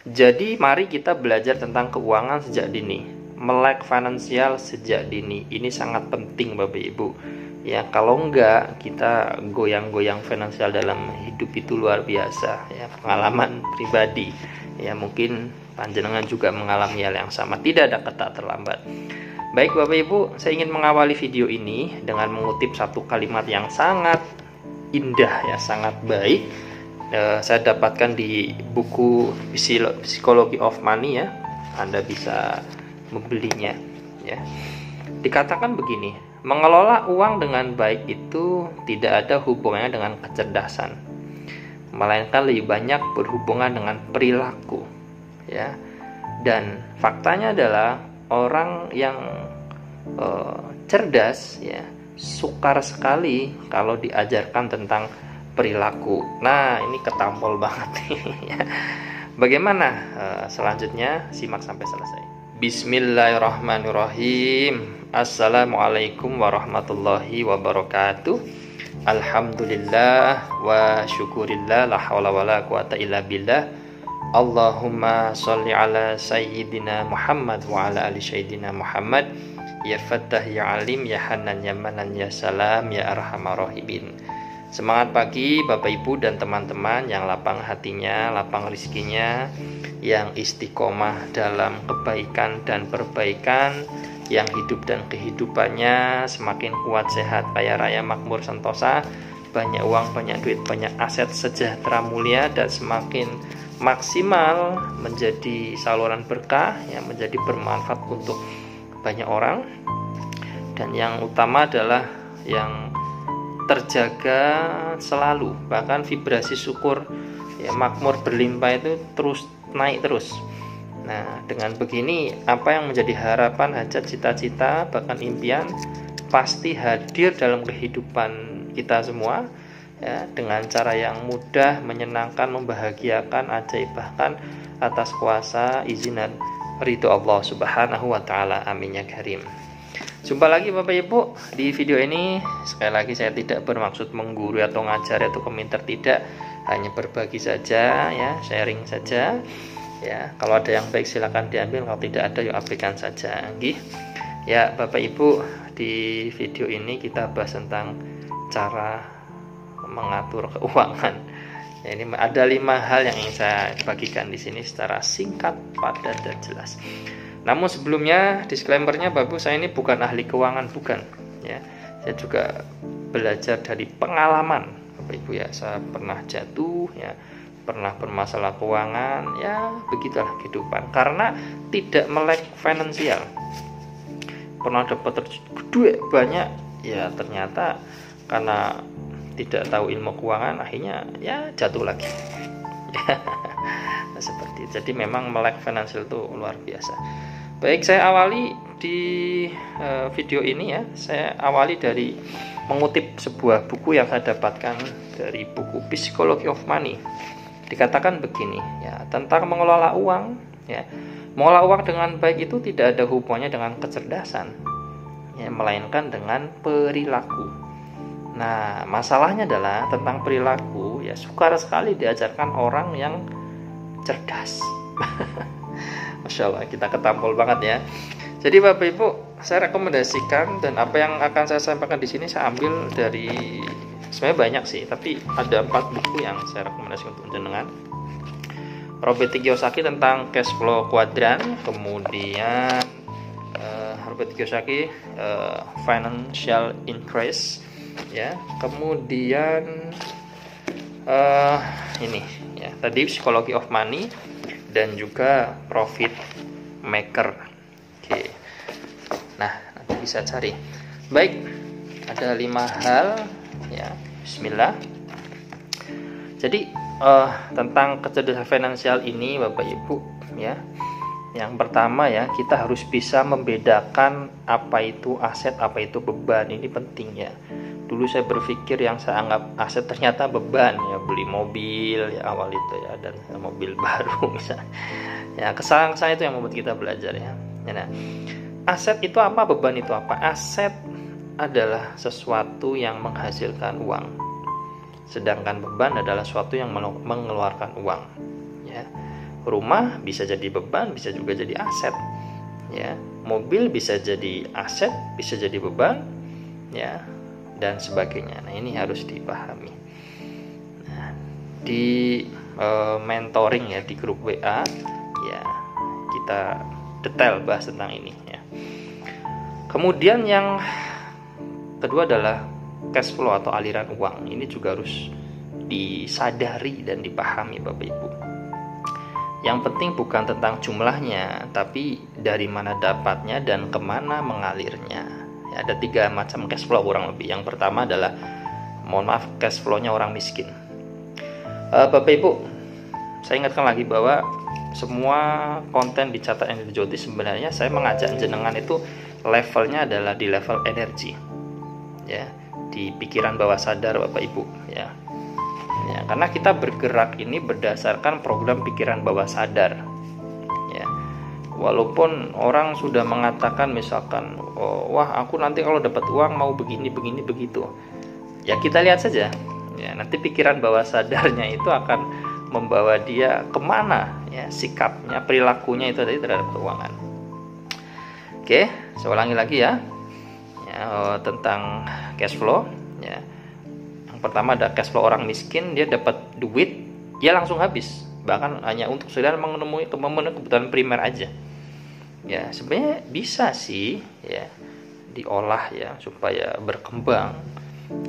Jadi mari kita belajar tentang keuangan sejak dini, melek finansial sejak dini. Ini sangat penting Bapak Ibu. Ya, kalau enggak kita goyang-goyang finansial dalam hidup itu luar biasa ya, pengalaman pribadi. Ya, mungkin panjenengan juga mengalami hal yang sama. Tidak ada kata terlambat. Baik Bapak Ibu, saya ingin mengawali video ini dengan mengutip satu kalimat yang sangat indah ya, sangat baik. Saya dapatkan di buku Psychology of Money ya. Anda bisa membelinya ya. Dikatakan begini, mengelola uang dengan baik itu tidak ada hubungannya dengan kecerdasan, melainkan lebih banyak berhubungan dengan perilaku ya. Dan faktanya adalah orang yang cerdas ya, sukar sekali kalau diajarkan tentang perilaku. Nah, ini ketampol banget nih ya. Bagaimana selanjutnya? Simak sampai selesai. Bismillahirrahmanirrahim. Assalamualaikum warahmatullahi wabarakatuh. Alhamdulillah wa syukurillah, la haula wala quwata illa billah. Allahumma sholli ala sayyidina Muhammad wa ala ali sayyidina Muhammad. Ya Fattah ya Alim ya Hanan ya Manan ya Salam ya Arhamar Rahimin. Semangat pagi Bapak Ibu dan teman-teman yang lapang hatinya, lapang rizkinya, yang istiqomah dalam kebaikan dan perbaikan, yang hidup dan kehidupannya semakin kuat, sehat, kaya raya, makmur, sentosa, banyak uang, banyak duit, banyak aset, sejahtera, mulia, dan semakin maksimal menjadi saluran berkah yang menjadi bermanfaat untuk banyak orang. Dan yang utama adalah yang terjaga selalu, bahkan vibrasi syukur ya, makmur, berlimpah itu terus naik terus. Nah, dengan begini apa yang menjadi harapan, hajat, cita-cita, bahkan impian pasti hadir dalam kehidupan kita semua ya, dengan cara yang mudah, menyenangkan, membahagiakan, ajaib, bahkan atas kuasa, izin dan ridho Allah Subhanahu wa taala. Amin ya karim. Jumpa lagi Bapak Ibu di video ini. Sekali lagi saya tidak bermaksud menggurui atau ngajari atau komentar, tidak, hanya berbagi saja ya, sharing saja ya. Kalau ada yang baik silakan diambil, kalau tidak ada yuk abaikan saja nggih. Ya Bapak Ibu, di video ini kita bahas tentang cara mengatur keuangan. Ya, ini ada 5 hal yang ingin saya bagikan di sini secara singkat, padat dan jelas. Namun sebelumnya disclaimer-nya Bapak, saya ini bukan ahli keuangan, bukan ya. Saya juga belajar dari pengalaman Bapak Ibu ya. Saya pernah jatuh ya, pernah bermasalah keuangan ya, begitulah kehidupan. Karena tidak melek finansial, pernah dapat duit banyak ya, ternyata karena tidak tahu ilmu keuangan akhirnya ya jatuh lagi. Nah, seperti itu. Jadi memang melek finansial itu luar biasa. Baik, saya awali di video ini ya. Saya awali dari mengutip sebuah buku yang saya dapatkan dari buku Psychology of Money. Dikatakan begini ya, tentang mengelola uang ya. Mengelola uang dengan baik itu tidak ada hubungannya dengan kecerdasan ya, melainkan dengan perilaku. Nah, masalahnya adalah tentang perilaku ya, sukar sekali diajarkan orang yang cerdas. Masya Allah, kita ketampol banget ya. Jadi Bapak Ibu, saya rekomendasikan, dan apa yang akan saya sampaikan di sini saya ambil dari, sebenarnya banyak sih, tapi ada 4 buku yang saya rekomendasikan untuk jenengan. Robert Kiyosaki tentang cash flow quadrant, kemudian Robert Kiyosaki financial interest ya, kemudian ini ya, tadi Psychology of Money dan juga Profit Maker. Oke. Nah, nanti bisa cari. Baik, ada 5 hal ya. Bismillah. Jadi tentang kecerdasan finansial ini Bapak Ibu ya. Yang pertama ya, kita harus bisa membedakan apa itu aset, apa itu beban. Ini penting ya. Dulu saya berpikir yang saya anggap aset ternyata beban ya, beli mobil ya awal itu ya, dan mobil baru misalnya ya. Kesalahan saya itu yang membuat kita belajar ya. Nah, aset itu apa, beban itu apa? Aset adalah sesuatu yang menghasilkan uang, sedangkan beban adalah sesuatu yang mengeluarkan uang ya. Rumah bisa jadi beban, bisa juga jadi aset. Ya, mobil bisa jadi aset, bisa jadi beban, ya, dan sebagainya. Nah, ini harus dipahami. Nah, di mentoring ya, di grup WA ya, kita detail bahas tentang ini ya. Kemudian yang kedua adalah cash flow atau aliran uang. Ini juga harus disadari dan dipahami Bapak Ibu. Yang penting bukan tentang jumlahnya, tapi dari mana dapatnya dan kemana mengalirnya. Ya, ada 3 macam cash flow kurang lebih. Yang pertama adalah, mohon maaf, cash flow-nya orang miskin. Bapak Ibu, saya ingatkan lagi bahwa semua konten di Catat Energi Joti sebenarnya saya mengajak jenengan itu levelnya adalah di level energi, ya, di pikiran bawah sadar Bapak Ibu, ya. Ya, karena kita bergerak ini berdasarkan program pikiran bawah sadar. Ya, walaupun orang sudah mengatakan misalkan, oh, wah aku nanti kalau dapat uang mau begini begitu. Ya kita lihat saja. Ya, nanti pikiran bawah sadarnya itu akan membawa dia kemana, ya, sikapnya, perilakunya itu tadi terhadap keuangan. Oke, saya ulangi lagi ya, tentang cash flow. Ya. Pertama ada cash flow orang miskin, dia dapat duit, dia langsung habis, bahkan hanya untuk sekedar memenuhi kebutuhan primer aja. Ya sebenarnya bisa sih ya diolah ya supaya berkembang,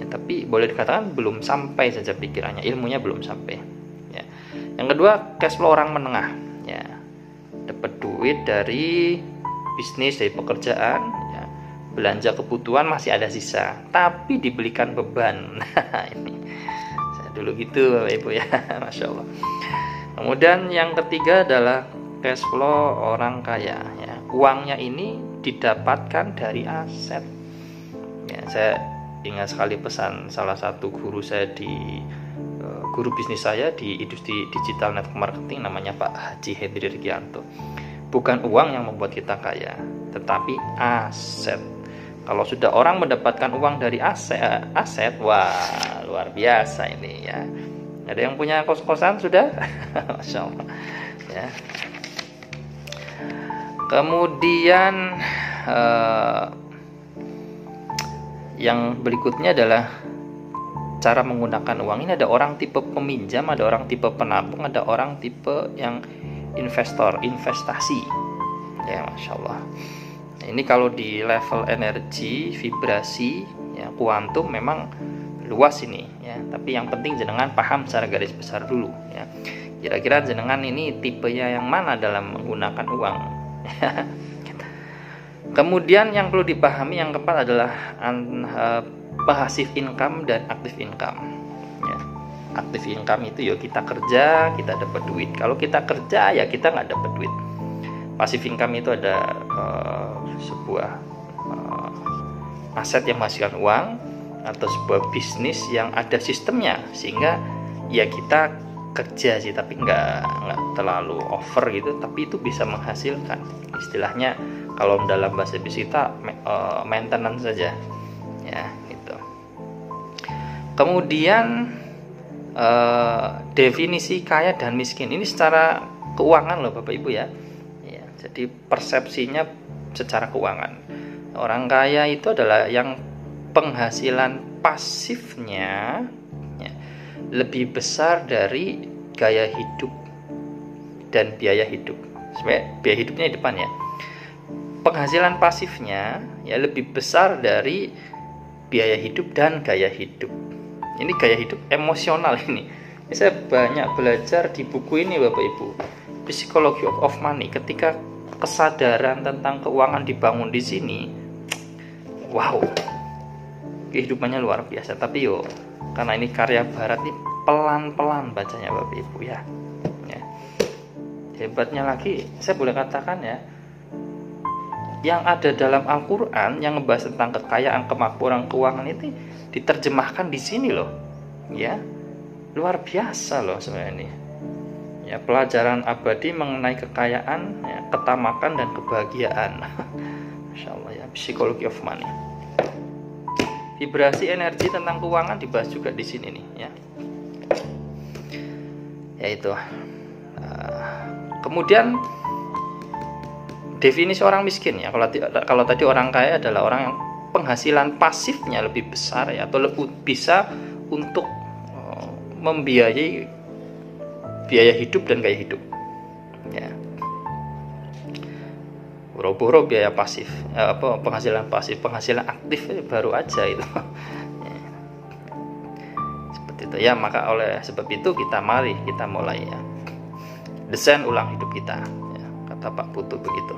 ya, tapi boleh dikatakan belum sampai saja pikirannya, ilmunya belum sampai. Ya. Yang kedua cash flow orang menengah, ya, dapat duit dari bisnis, dari pekerjaan, ya, belanja kebutuhan masih ada sisa, tapi dibelikan beban. Nah, ini saya dulu gitu Bapak Ibu ya, Masya Allah. Kemudian yang ketiga adalah cash flow orang kaya, ya. Uangnya ini didapatkan dari aset. Ya, saya ingat sekali pesan salah satu guru saya guru bisnis saya di industri digital network marketing, namanya Pak Haji Hendri Rigianto. Bukan uang yang membuat kita kaya, tetapi aset. Kalau sudah orang mendapatkan uang dari aset, wah luar biasa ini ya. Ada yang punya kos-kosan sudah? Masya Allah. Ya. Kemudian yang berikutnya adalah cara menggunakan uang. Ini ada orang tipe peminjam, ada orang tipe penabung, ada orang tipe yang investor, investasi. Ya, Masya Allah. Ini kalau di level energi, vibrasi, ya, kuantum memang luas ini, ya. Tapi yang penting jenengan paham secara garis besar dulu, ya. Kira-kira jenengan ini tipenya yang mana dalam menggunakan uang? Kemudian yang perlu dipahami yang keempat adalah passive income dan active income. Ya. Active income itu ya kita kerja, kita dapat duit. Kalau kita kerja ya kita nggak dapat duit. Passive income itu ada sebuah aset yang menghasilkan uang atau sebuah bisnis yang ada sistemnya, sehingga ya kita kerja sih tapi nggak terlalu over gitu, tapi itu bisa menghasilkan. Istilahnya kalau dalam bahasa bisnis kita maintenance saja, ya gitu. Kemudian definisi kaya dan miskin ini secara keuangan loh Bapak Ibu ya. Jadi persepsinya secara keuangan, orang kaya itu adalah yang penghasilan pasifnya ya, lebih besar dari gaya hidup dan biaya hidup. Sebenarnya biaya hidupnya di depan ya. Penghasilan pasifnya ya lebih besar dari biaya hidup dan gaya hidup. Ini gaya hidup emosional ini. Saya banyak belajar di buku ini Bapak Ibu, Psychology of Money. Ketika kesadaran tentang keuangan dibangun di sini, wow, kehidupannya luar biasa. Tapi yo, karena ini karya Barat nih, pelan-pelan bacanya Bapak Ibu ya. Hebatnya lagi, saya boleh katakan ya, yang ada dalam Al-Quran yang ngebahas tentang kekayaan, kemakmuran, keuangan itu diterjemahkan di sini loh, ya, luar biasa loh sebenarnya ini. Ya, pelajaran abadi mengenai kekayaan, ya, ketamakan dan kebahagiaan. Masya Allah ya, Psychology of Money. Vibrasi energi tentang keuangan dibahas juga di sini nih ya. Yaitu kemudian definisi orang miskin ya. Kalau tadi orang kaya adalah orang yang penghasilan pasifnya lebih besar ya, atau bisa untuk membiayai biaya hidup dan gaya hidup. Ya. Boro-boro biaya pasif, penghasilan pasif, penghasilan aktif baru aja itu. Ya. Seperti itu ya. Maka oleh sebab itu kita mulai ya. Desain ulang hidup kita. Ya. Kata Pak Putu begitu.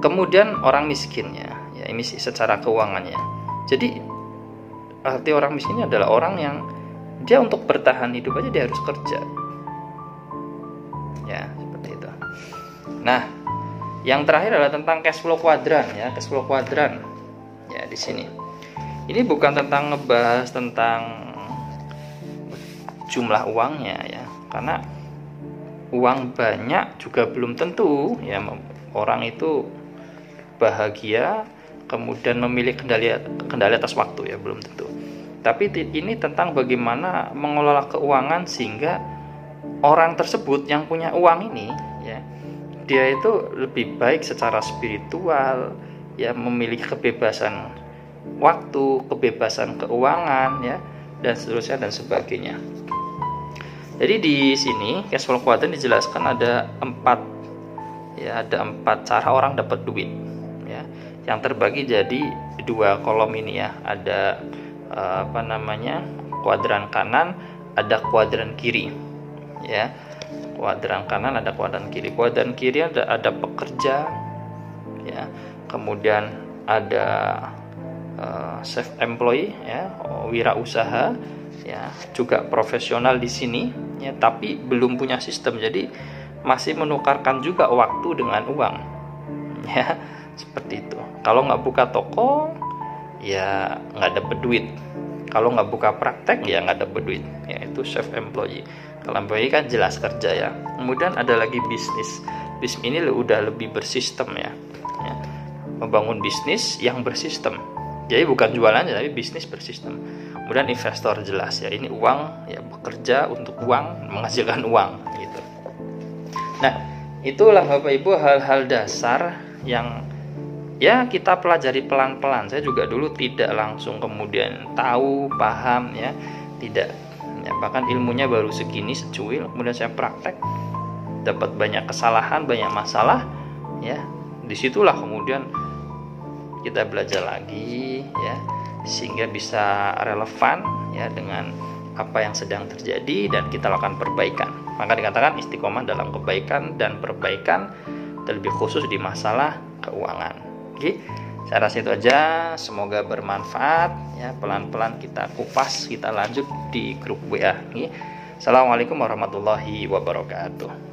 Kemudian orang miskinnya, ya ini secara keuangannya. Jadi arti orang miskinnya adalah orang yang dia untuk bertahan hidup aja dia harus kerja. Ya, seperti itu. Nah, yang terakhir adalah tentang cash flow kuadran ya, cash flow kuadran. Ya, di sini. Ini bukan tentang ngebahas tentang jumlah uangnya ya, karena uang banyak juga belum tentu ya orang itu bahagia kemudian memilih kendali atas waktu ya, belum tentu. Tapi ini tentang bagaimana mengelola keuangan sehingga orang tersebut yang punya uang ini ya, dia itu lebih baik secara spiritual ya, memiliki kebebasan waktu, kebebasan keuangan ya, dan seterusnya dan sebagainya. Jadi di sini cash flow quadrant dijelaskan ada 4 cara orang dapat duit ya, yang terbagi jadi 2 kolom ini ya. Ada kuadran kanan, ada kuadran kiri ya. Kuadran kanan ada kuadran kiri. Kuadran kiri ada pekerja ya, kemudian ada self employee ya, wirausaha ya, juga profesional di sini ya, tapi belum punya sistem, jadi masih menukarkan juga waktu dengan uang ya, seperti itu. Kalau nggak buka toko ya nggak dapet duit, kalau nggak buka praktek ya nggak dapet duit ya, itu self employee. Kalau employee kan jelas kerja ya. Kemudian ada lagi bisnis ini udah lebih bersistem ya, membangun bisnis yang bersistem, jadi bukan jualan tapi bisnis bersistem. Kemudian investor jelas ya, ini uang ya, bekerja untuk uang, menghasilkan uang gitu. Nah, itulah Bapak Ibu hal-hal dasar yang ya kita pelajari pelan-pelan. Saya juga dulu tidak langsung kemudian tahu, paham ya, tidak ya, bahkan ilmunya baru segini secuil, kemudian saya praktek dapat banyak kesalahan, banyak masalah ya. Disitulah kemudian kita belajar lagi ya, sehingga bisa relevan ya dengan apa yang sedang terjadi dan kita lakukan perbaikan. Maka dikatakan istiqomah dalam kebaikan dan perbaikan, terlebih khusus di masalah keuangan. Oke, saya rasa itu aja. Semoga bermanfaat ya. Pelan-pelan kita kupas, kita lanjut di grup WA. Oke. Assalamualaikum warahmatullahi wabarakatuh.